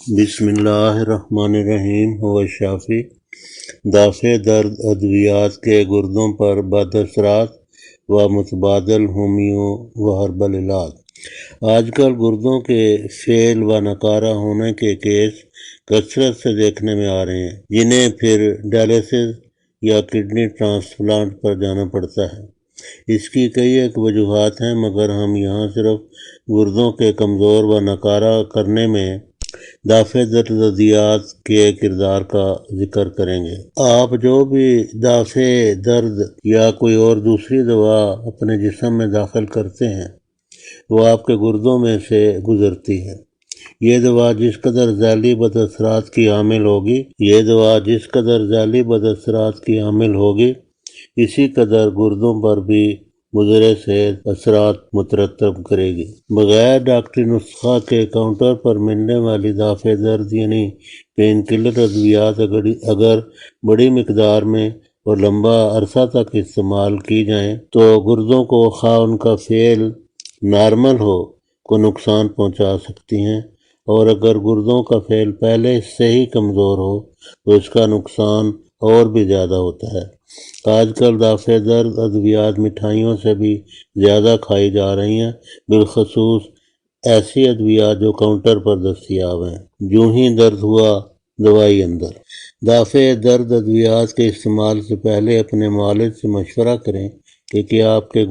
بسم اللہ الرحمن الرحیم هو الشافی دافع درد ادویات کے گردوں پر بد اثرات و متبادل ہومیو و ہربل علاج۔ آج کل گردوں کے فیل و نکارہ ہونے کے کیس کثرت سے دیکھنے میں آ رہے ہیں، جنہیں پھر ڈائلیسس یا کڈنی ٹرانسپلانٹ پر جانا پڑتا ہے۔ اس کی کئی ایک وجوہات ہیں، مگر ہم یہاں صرف گردوں کے کمزور و نکارہ کرنے میں دافع درد ادویات کے کردار کا ذکر کریں گے۔ آپ جو بھی دافع درد یا کوئی اور دوسری دوا اپنے جسم میں داخل کرتے ہیں، وہ آپ کے گردوں میں سے گزرتی ہے۔ یہ دوا جس قدر ذیلی بد اثرات کی حامل ہوگی، اسی قدر گردوں پر بھی مضر صحت اثرات مترتب کرے گی۔ بغیر ڈاکٹری نسخہ کے کاؤنٹر پر ملنے والی دافع درد یعنی پین کلر ادویات اگر بڑی مقدار میں اور لمبا عرصہ تک استعمال کی جائیں تو گردوں کو خواہ ان کا فعل نارمل ہو کو نقصان پہنچا سکتی ہیں، اور اگر گردوں کا فعل پہلے سے ہی کمزور ہو تو اس کا نقصان اور بھی زیادہ ہوتا ہے۔ آج کل دافع درد ادویات مٹھائیوں سے بھی زیادہ کھائی جا رہی ہیں، بالخصوص ایسی ادویات جو کاؤنٹر پر دستیاب ہیں۔ جو ہی درد ہوا دوائی اندر۔ دافع درد ادویات کے استعمال سے پہلے اپنے معالج سے مشورہ کریں کہ کیا آپ کے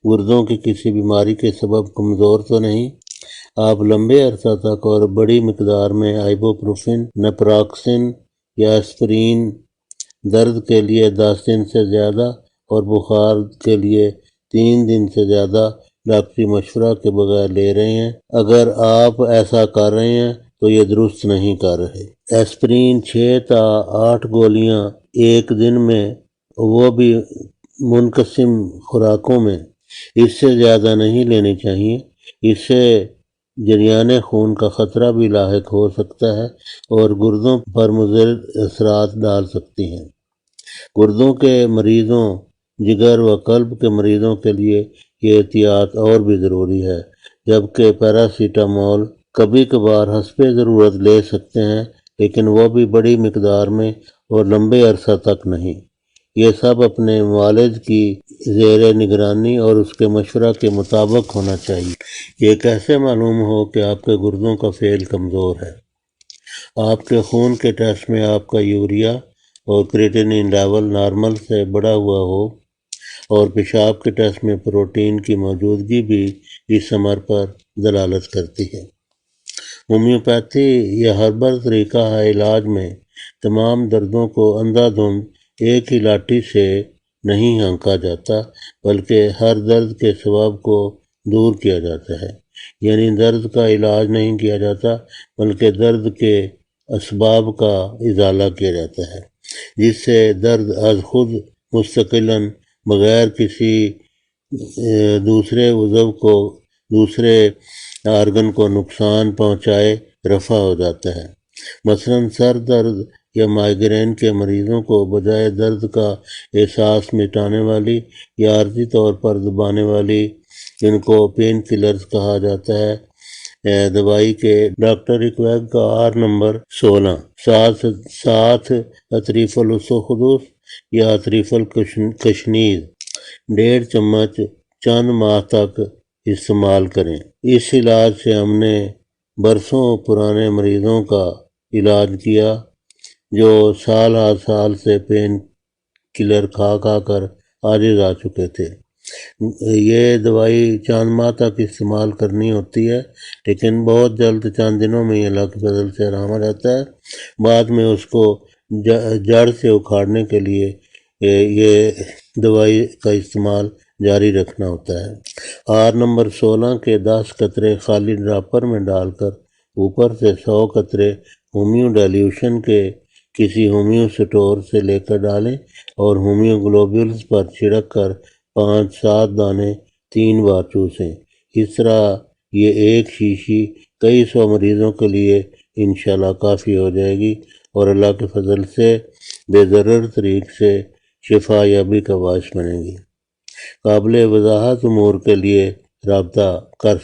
گردوں کی کسی بیماری کے سبب کمزور تو نہیں۔ آپ لمبے عرصہ تک اور بڑی مقدار میں آئبوپروفین، نپراکسین یا ایسپرین درد کے لیے 10 دن سے زیادہ اور بخار کے لیے 3 دن سے زیادہ ڈاکٹری مشورہ کے بغیر لے رہے ہیں۔ اگر آپ ایسا کر رہے ہیں تو یہ درست نہیں کر رہے۔ ایسپرین 6 تا 8 گولیاں ایک دن میں، وہ بھی منقسم خوراکوں میں، اس سے زیادہ نہیں لینی چاہیے۔ اس سے جریان خون کا خطرہ بھی لاحق ہو سکتا ہے اور گردوں پر مضر اثرات ڈال سکتی ہیں۔ گردوں کے مریضوں، جگر و قلب کے مریضوں کے لیے یہ احتیاط اور بھی ضروری ہے، جبکہ پیراسیٹامول کبھی کبھار حسب ضرورت لے سکتے ہیں، لیکن وہ بھی بڑی مقدار میں اور لمبے عرصہ تک نہیں۔ یہ سب اپنے معالج کی زیر نگرانی اور اس کے مشورہ کے مطابق ہونا چاہیے۔ یہ کیسے معلوم ہو کہ آپ کے گردوں کا فعل کمزور ہے؟ آپ کے خون کے ٹیسٹ میں آپ کا یوریا اور کریٹینین لیول نارمل سے بڑا ہوا ہو، اور پیشاب کے ٹیسٹ میں پروٹین کی موجودگی بھی اس امر پر دلالت کرتی ہے۔ ہومیوپیتھی یا ہربل طریقہ علاج میں تمام دردوں کو اندھا دھند ایک ہی لاٹھی سے نہیں ہانکا جاتا، بلکہ ہر درد کے سبب کو دور کیا جاتا ہے۔ یعنی درد کا علاج نہیں کیا جاتا، بلکہ درد کے اسباب کا ازالہ کیا جاتا ہے، جس سے درد از خود مستقلاً بغیر کسی دوسرے عضو کو، دوسرے آرگن کو نقصان پہنچائے رفع ہو جاتا ہے۔ مثلاً سر درد یا مائیگرین کے مریضوں کو بجائے درد کا احساس مٹانے والی یا عارضی طور پر دبانے والی، جن کو پین کلرز کہا جاتا ہے، دوائی کے ڈاکٹر ریکویگ کا R نمبر 16 ساتھ اطریف الاسوخدوس یا اطریف الکشنیز 1.5 چمچ چند ماہ تک استعمال کریں۔ اس علاج سے ہم نے برسوں پرانے مریضوں کا علاج کیا جو سال ہر سال سے پین کلر کھا کر عاجز آ چکے تھے۔ یہ دوائی چند ماہ تک استعمال کرنی ہوتی ہے، لیکن بہت جلد چند دنوں میں اللہ کے فضل سے آرام آ جاتا ہے۔ بعد میں اس کو جڑ سے اکھاڑنے کے لیے یہ دوائی کا استعمال جاری رکھنا ہوتا ہے۔ R نمبر 16 کے 10 قطرے خالی ڈراپر میں ڈال کر اوپر سے 100 قطرے ہومیو ڈیلیوشن کے کسی ہومیو سٹور سے لے کر ڈالیں اور ہومیو گلوبولز پر چھڑک کر 5-7 دانے 3 بار چوسیں۔ اس طرح یہ ایک شیشی کئی 100 مریضوں کے لیے انشاءاللہ کافی ہو جائے گی، اور اللہ کے فضل سے بے ضرر طریق سے شفا یابی کا باعث بنے گی۔ قابل وضاحت امور کے لیے رابطہ کر سکتے